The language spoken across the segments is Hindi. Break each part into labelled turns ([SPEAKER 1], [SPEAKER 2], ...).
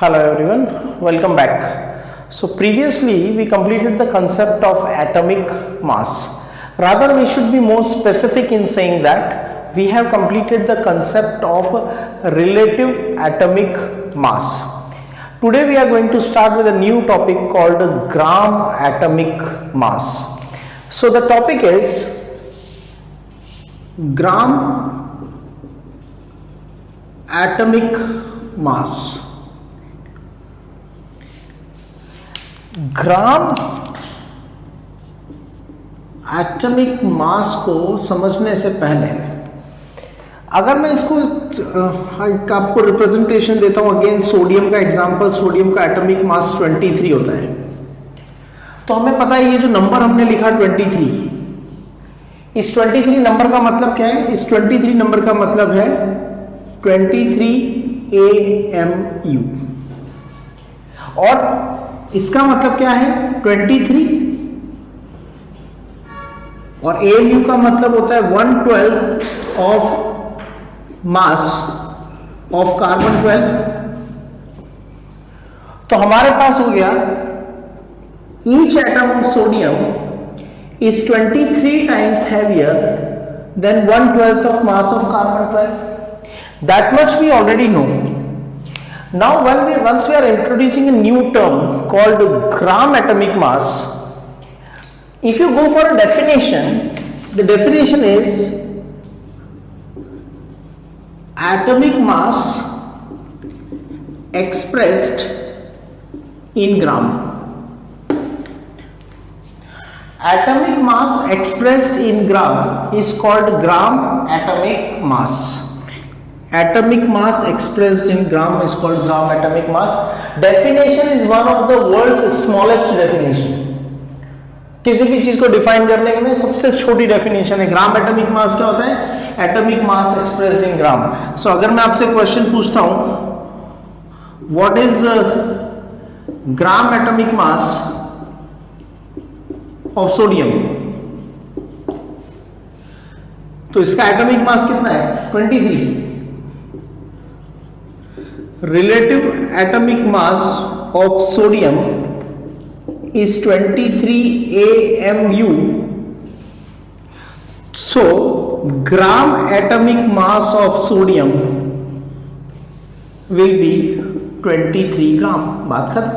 [SPEAKER 1] Hello everyone, welcome back. So previously we completed the concept of atomic mass. Rather we should be more specific in saying that we have completed the concept of relative atomic mass. Today we are going to start with a new topic called gram atomic mass. So the topic is gram atomic mass. Gram atomic मास को समझने से पहले अगर मैं इसको आपको रिप्रेजेंटेशन देता हूं, अगेन सोडियम का एग्जांपल, सोडियम का एटॉमिक मास 23 होता है। तो हमें पता है ये जो नंबर हमने लिखा 23, इस 23 नंबर का मतलब क्या है? इस 23 नंबर का मतलब है 23 AMU और इसका मतलब क्या है 23 और AMU का मतलब होता है 1/12 ऑफ मास ऑफ कार्बन 12। तो हमारे पास हो गया each atom of sodium is 23 times heavier than 1/12 of mass of carbon 12। That much we already know. Now once we are introducing a new term called gram atomic mass, if you go for a definition, the definition is atomic mass expressed in gram. Atomic mass expressed in gram is called gram atomic mass. Atomic mass expressed in gram is called gram atomic mass. Definition is one of the world's smallest definition. किसी भी चीज को डिफाइन करने में सबसे छोटी डेफिनेशन है. ग्राम एटॉमिक मास क्या होता है? एटॉमिक मास एक्सप्रेस्ड इन ग्राम. सो अगर मैं आपसे क्वेश्चन पूछता हूं what is gram atomic mass of sodium, तो इसका एटॉमिक मास कितना है? 23. Relative atomic mass of sodium is 23 AMU. So gram atomic mass of sodium will be 23 ग्राम. बात खत्म.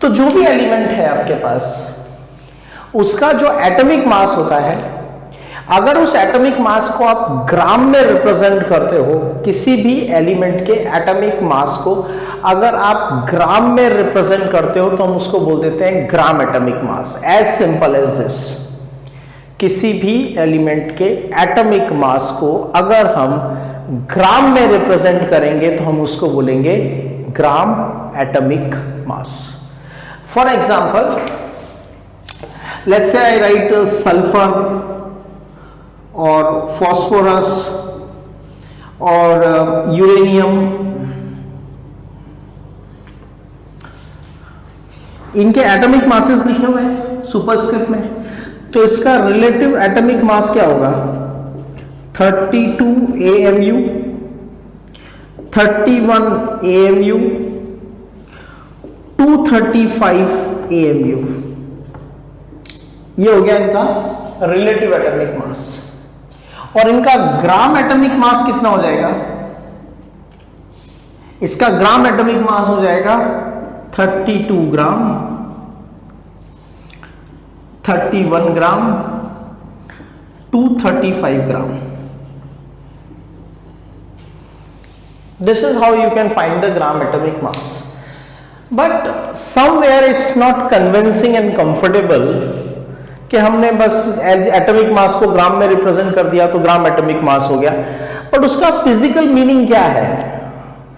[SPEAKER 1] तो जो भी एलिमेंट है आपके पास उसका जो एटॉमिक मास होता है, अगर उस एटॉमिक मास को आप ग्राम में रिप्रेजेंट करते हो, किसी भी एलिमेंट के एटॉमिक मास को अगर आप ग्राम में रिप्रेजेंट करते हो तो हम उसको बोल देते हैं gram atomic mass. As simple as this. किसी भी एलिमेंट के एटॉमिक मास को अगर हम ग्राम में रिप्रेजेंट करेंगे तो हम उसको बोलेंगे ग्राम atomic mass. For example, let's say I right sulphur और फॉस्फोरस और यूरेनियम, इनके एटॉमिक मासेस लिखे हुए हैं सुपरस्क्रिप्ट में. तो इसका रिलेटिव एटॉमिक मास क्या होगा? 32 AMU, 31 AMU, 235 AMU. ये हो गया इनका रिलेटिव एटॉमिक मास. और इनका ग्राम एटॉमिक मास कितना हो जाएगा? इसका ग्राम एटॉमिक मास हो जाएगा 32 ग्राम, 31 ग्राम, 235 ग्राम. This is how you can find the gram atomic mass. But somewhere it's not convincing and comfortable कि हमने बस एटॉमिक मास को ग्राम में रिप्रेजेंट कर दिया तो ग्राम एटॉमिक मास हो गया. बट उसका फिजिकल मीनिंग क्या है?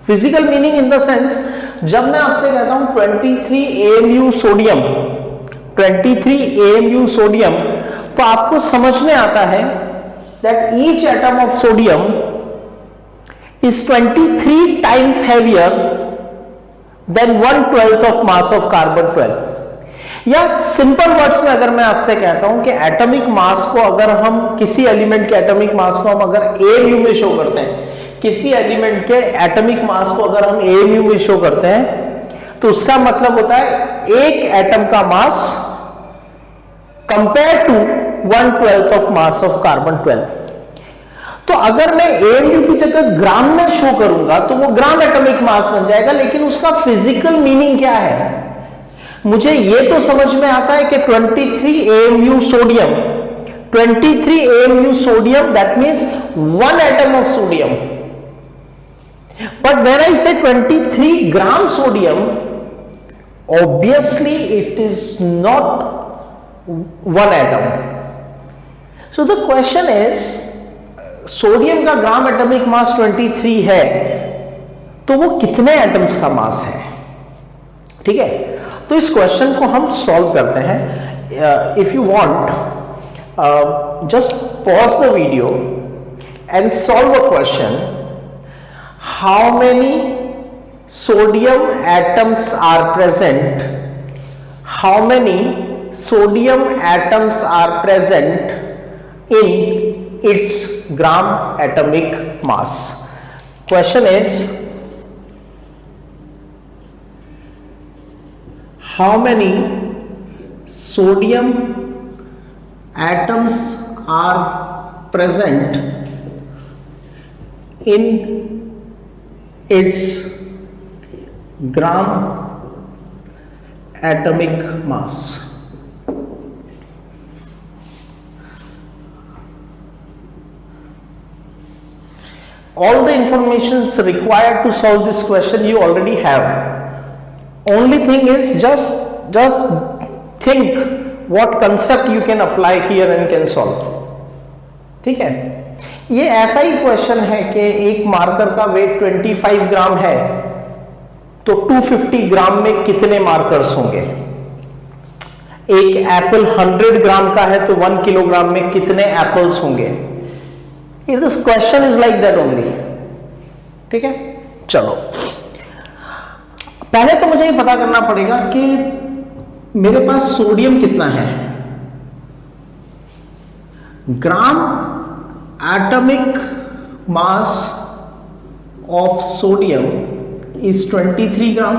[SPEAKER 1] Physical meaning in the sense, जब मैं आपसे कहता हूं 23 AMU सोडियम, 23 AMU सोडियम, तो आपको समझ में आता है that each atom of sodium is 23 times heavier than 1/12 of mass of carbon 12. या सिंपल वर्ड्स में अगर मैं आपसे कहता हूं कि एटॉमिक मास को अगर हम किसी एलिमेंट के एटॉमिक मास को हम अगर AMU में शो करते हैं किसी एलिमेंट के एटॉमिक मास को अगर हम AMU में शो करते हैं तो उसका मतलब होता है एक एटम का mass compare to 1/12 of mass of carbon 12। तो अगर मैं AMU की जगह ग्राम में शो करूंगा तो वो ग्राम एटॉमिक मास बन जाएगा, लेकिन उसका फिजिकल मीनिंग क्या है? मुझे ये तो समझ में आता है कि 23 AMU sodium, 23 AMU sodium, that means 1 atom of sodium. But when I से 23 gram sodium, obviously it is not 1 atom. So the question is, sodium का ग्राम एटॉमिक मास 23 है, तो वो कितने एटम्स का मास है? ठीक है, तो इस क्वेश्चन को हम सॉल्व करते हैं। If you want, just pause the video and solve a question. How many sodium atoms are present? How many sodium atoms are present in its gram atomic mass? Question is, how many sodium atoms are present in its gram atomic mass? All the information required to solve this question you already have. Only thing is just think what concept you can apply here and can solve. ठीक है, ये ऐसा ही क्वेश्चन है कि एक मार्कर का वेट 25 ग्राम है, तो 250 ग्राम में कितने मार्कर्स होंगे? एक एप्पल 100 ग्राम का है तो 1 किलोग्राम में कितने एप्पल्स होंगे? This question is like that only. ठीक है, चलो पहले तो मुझे ये पता करना पड़ेगा कि मेरे पास सोडियम कितना है। ग्राम atomic mass of sodium is 23 gram.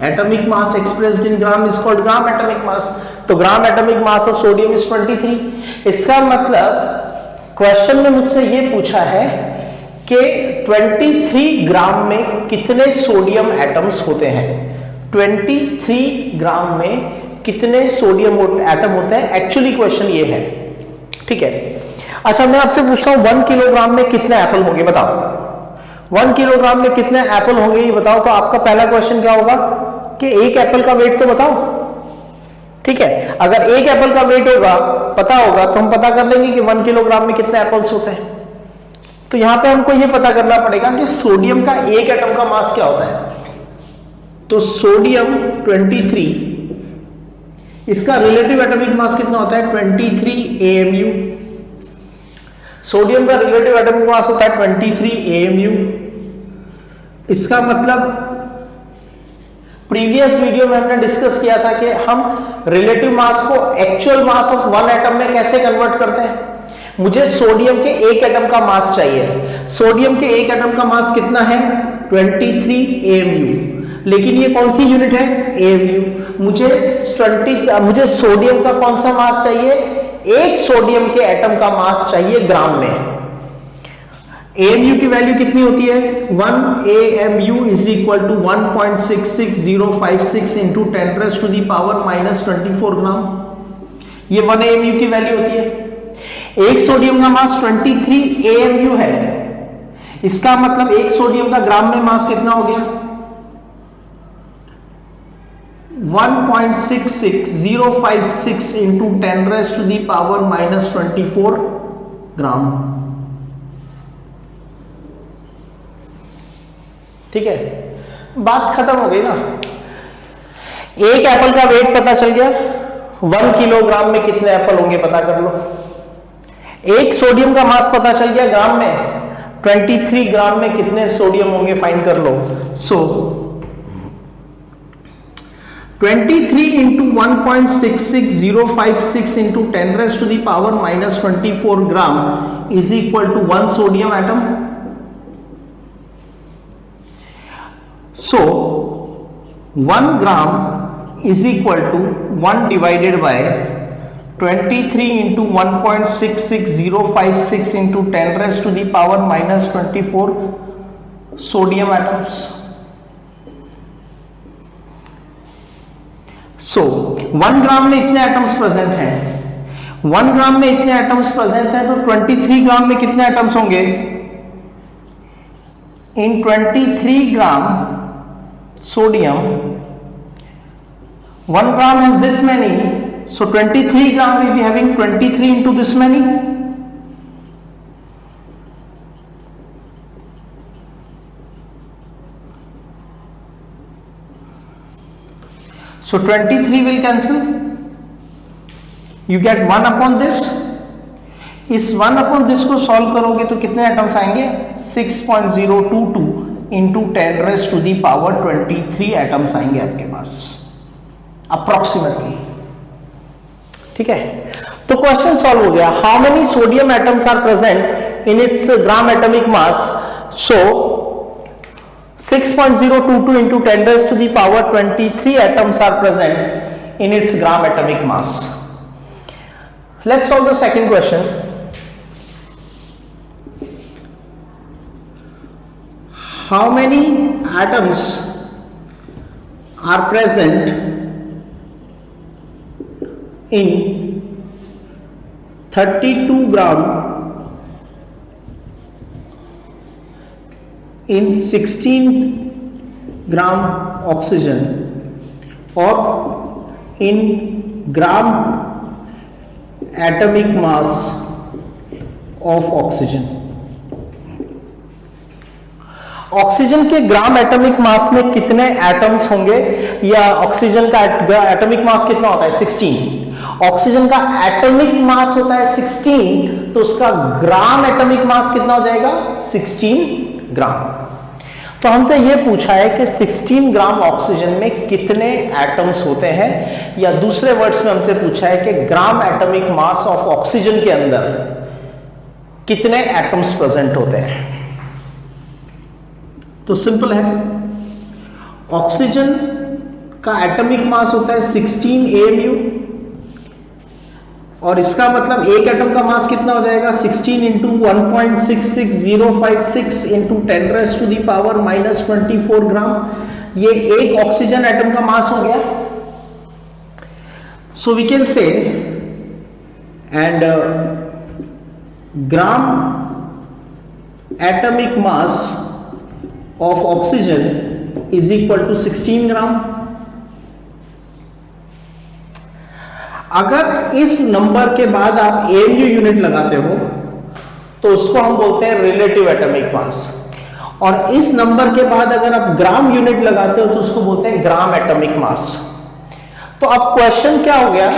[SPEAKER 1] Atomic mass expressed in gram is called gram atomic mass. तो gram atomic mass of sodium is 23. इसका मतलब क्वेश्चन में मुझसे ये पूछा है कि 23 ग्राम में कितने सोडियम एटम्स होते हैं। 23 ग्राम में कितने सोडियम एटम होते हैं, एक्चुअली क्वेश्चन ये है। ठीक है, अच्छा मैं आपसे पूछता हूं 1 किलोग्राम में कितने एप्पल होंगे बताओ। 1 किलोग्राम में कितने एप्पल होंगे ये बताओ। तो आपका पहला क्वेश्चन क्या होगा कि एक एप्पल का वेट तो बताओ। ठीक है, अगर एक एप्पल का वेट होगा पता होगा तो हम पता कर लेंगे कि 1 किलोग्राम में कितने एप्पल्स होते हैं। तो यहां पे हमको ये पता करना पड़ेगा कि सोडियम का एक एटम का मास क्या होता है। तो सोडियम 23, इसका रिलेटिव एटॉमिक मास कितना होता है 23 AMU। सोडियम का रिलेटिव एटॉमिक मास होता है 23 AMU। इसका मतलब प्रीवियस वीडियो में हमने डिस्कस किया था कि हम रिलेटिव मास को एक्चुअल मास ऑफ 1 एटम में कैसे कन्वर्ट करते हैं। मुझे सोडियम के एक एटम का मास चाहिए। सोडियम के एक एटम का मास कितना है 23 AMU, लेकिन ये कौन सी यूनिट है AMU। मुझे सोडियम का कौन सा मास चाहिए, एक सोडियम के एटम का मास चाहिए ग्राम में। AMU की वैल्यू कितनी होती है 1 AMU is equal to 1.66056 into 10⁻⁻24 gram. ये 1 AMU की वैल्यू होती है। एक सोडियम का मास 23 AMU है, इसका मतलब एक सोडियम का ग्राम में मास कितना हो गया 1.66056 इंटू 10⁻⁻24 ग्राम। ठीक है, बात खत्म हो गई ना। एक एप्पल का वेट पता चल गया, 1 किलोग्राम में कितने एप्पल होंगे पता कर लो। एक सोडियम का मास पता चल गया ग्राम में, 23 ग्राम में कितने सोडियम होंगे फाइंड कर लो। So 23 into 1.66056 into 10⁻⁻24 gram is equal to 1 sodium atom. So 1 gram is equal to 1 divided by 23 into 1.66056 into 10 raised to the power minus 24 sodium atoms. So 1 ग्राम में इतने एटम्स प्रेजेंट हैं, 1 ग्राम में इतने एटम्स प्रेजेंट हैं, तो 23 ग्राम में कितने एटम्स होंगे? इन 23 ग्राम sodium, 1 gram has this many, so 23 gram will be having 23 into this many. So 23 will cancel, you get 1 upon this. इस 1 upon this को सॉल्व करोगे तो कितने एटम्स आएंगे? 6.022 into 10 raised to the power 23 atoms आएंगे आपके पास अप्रोक्सीमेटली। ठीक है, तो क्वेश्चन सॉल्व हो गया। How many sodium atoms are present in its gram atomic mass? So 6.022 into 10 raised to the power 23 atoms are present in its gram atomic mass. Let's solve the second question. How many atoms are present in 32 gram in 16 gram oxygen or in gram atomic mass of oxygen? Oxygen के ग्राम एटॉमिक मास में कितने एटम्स होंगे, या ऑक्सीजन का एटॉमिक मास कितना होता है? 16। ऑक्सीजन का एटॉमिक मास होता है 16, तो उसका ग्राम एटॉमिक मास कितना हो जाएगा? 16 ग्राम। तो हमसे यह पूछा है कि 16 ग्राम ऑक्सीजन में कितने एटम्स होते हैं, या दूसरे वर्ड्स में हमसे पूछा है कि ग्राम एटॉमिक मास ऑफ ऑक्सीजन के अंदर कितने एटम्स प्रेजेंट होते हैं। तो सिंपल है, ऑक्सीजन का एटॉमिक मास होता है 16 AMU, और इसका मतलब एक एटम का मास कितना हो जाएगा? 16 into 1.66056 into 10 raised to the power minus 24 gram. ये एक ऑक्सीजन एटम का मास हो गया। So we can say and gram atomic mass of oxygen is equal to 16 gram. अगर इस नंबर के बाद आप AMU यूनिट लगाते हो तो उसको हम बोलते हैं रिलेटिव एटॉमिक मास, और इस नंबर के बाद अगर आप ग्राम यूनिट लगाते हो तो उसको बोलते हैं ग्राम एटॉमिक मास। तो अब क्वेश्चन क्या हो गया?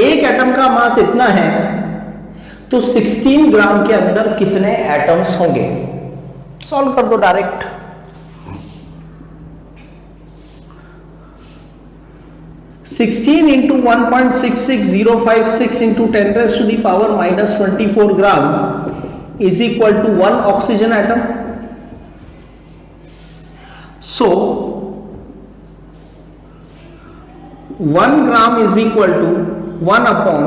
[SPEAKER 1] एक एटम का मास इतना है, तो 16 ग्राम के अंदर कितने एटम्स होंगे? सॉल्व कर दो direct. Sixteen into 1.66056 into 10 raised to the power minus 24 gram is equal to 1 oxygen atom. So 1 gram is equal to 1 upon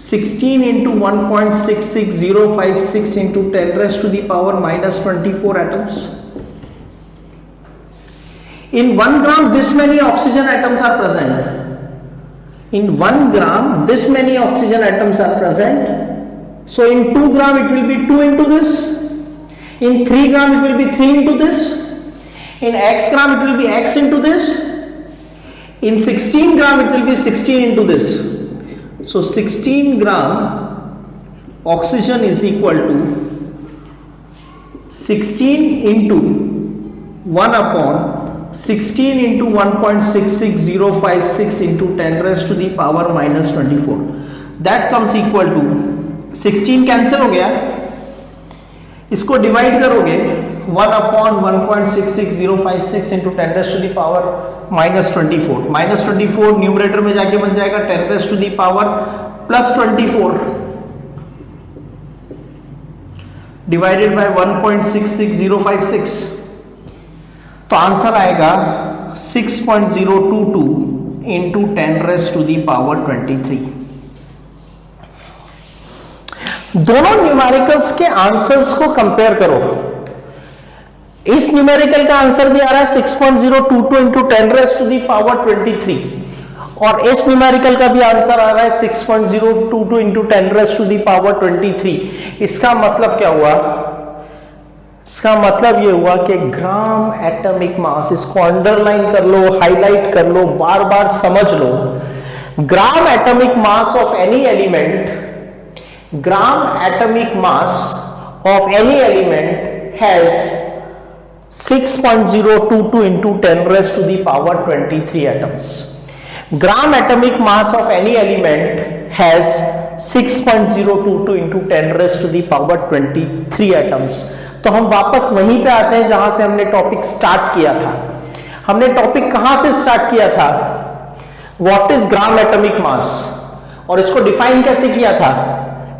[SPEAKER 1] 16 into 1.66056 into 10 raised to the power minus 24 atoms. In 1 gram this many oxygen atoms are present. In 1 gram this many oxygen atoms are present. So in 2 gram it will be 2 into this. In 3 gram it will be 3 into this. In x gram it will be x into this. In 16 gram it will be 16 into this. So 16 gram oxygen is equal to 16 into 1 upon 16 into 1.66056 into 10 raised to the power minus 24. That comes equal to 16 cancel हो गया, इसको डिवाइड करोगे 1 upon 1.66056 into 10 raised to the power minus 24. Minus 24 numerator में जाके बन जाएगा 10 raised to the power plus 24 divided by 1.66056. तो आंसर आएगा 6.022 इंटू 10⁻23। दोनों न्यूमेरिकल्स के आंसर्स को कंपेयर करो। इस न्यूमेरिकल का आंसर भी आ रहा है 6.022 इंटू 10⁻23 और इस न्यूमेरिकल का भी आंसर आ रहा है 6.022 इंटू 10⁻23। इसका मतलब क्या हुआ? इसका मतलब यह हुआ कि ग्राम एटॉमिक मास, इसको अंडरलाइन कर लो, हाईलाइट कर लो, बार बार समझ लो। Gram atomic mass of any element, gram atomic mass of any element has 6.022 into 10⁻23 atoms. Gram atomic mass of any element has 6.022 into 10⁻23 atoms. तो हम वापस वहीं पे आते हैं जहां से हमने टॉपिक स्टार्ट किया था। हमने टॉपिक कहां से स्टार्ट किया था? व्हाट इज ग्राम एटॉमिक मास, और इसको डिफाइन कैसे किया था?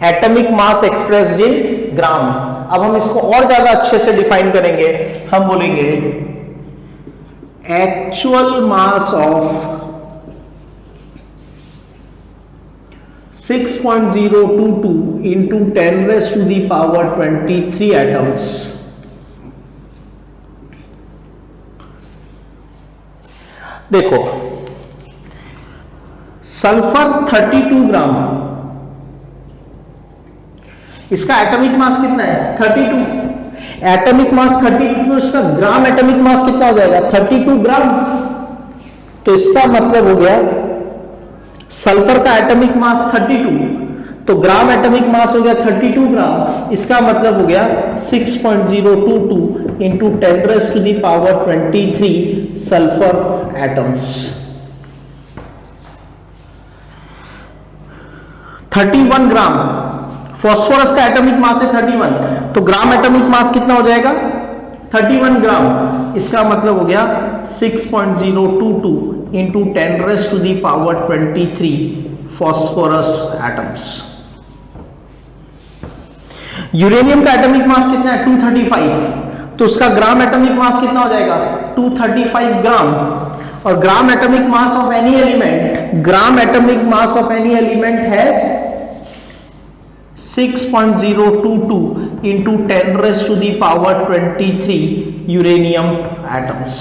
[SPEAKER 1] एटॉमिक मास एक्सप्रेस्ड इन ग्राम। अब हम इसको और ज्यादा अच्छे से डिफाइन करेंगे। हम बोलेंगे actual mass of 6.022 into 10⁻23 atoms देखो, सल्फर 32 ग्राम, इसका एटॉमिक मास कितना है? 32। एटॉमिक मास 32, तो इसका ग्राम एटॉमिक मास कितना हो जाएगा? 32 ग्राम। तो इसका मतलब हो गया सल्फर का एटॉमिक मास 32, तो ग्राम एटॉमिक मास हो गया 32 ग्राम। इसका मतलब हो गया 6.022 इंटू 10⁻23 सल्फर एटम्स। 31 ग्राम, फास्फोरस का एटॉमिक मास है 31, तो ग्राम एटॉमिक मास कितना हो जाएगा? 31 ग्राम। इसका मतलब हो गया 6.022 इंटू 10⁻23 फास्फोरस एटम्स। यूरेनियम का एटॉमिक मास कितना है? 235, तो उसका ग्राम एटॉमिक मास कितना हो जाएगा? 235 ग्राम। और ग्राम atomic mass of any element, gram atomic mass of any element है 6.022 into 10⁻23 uranium atoms.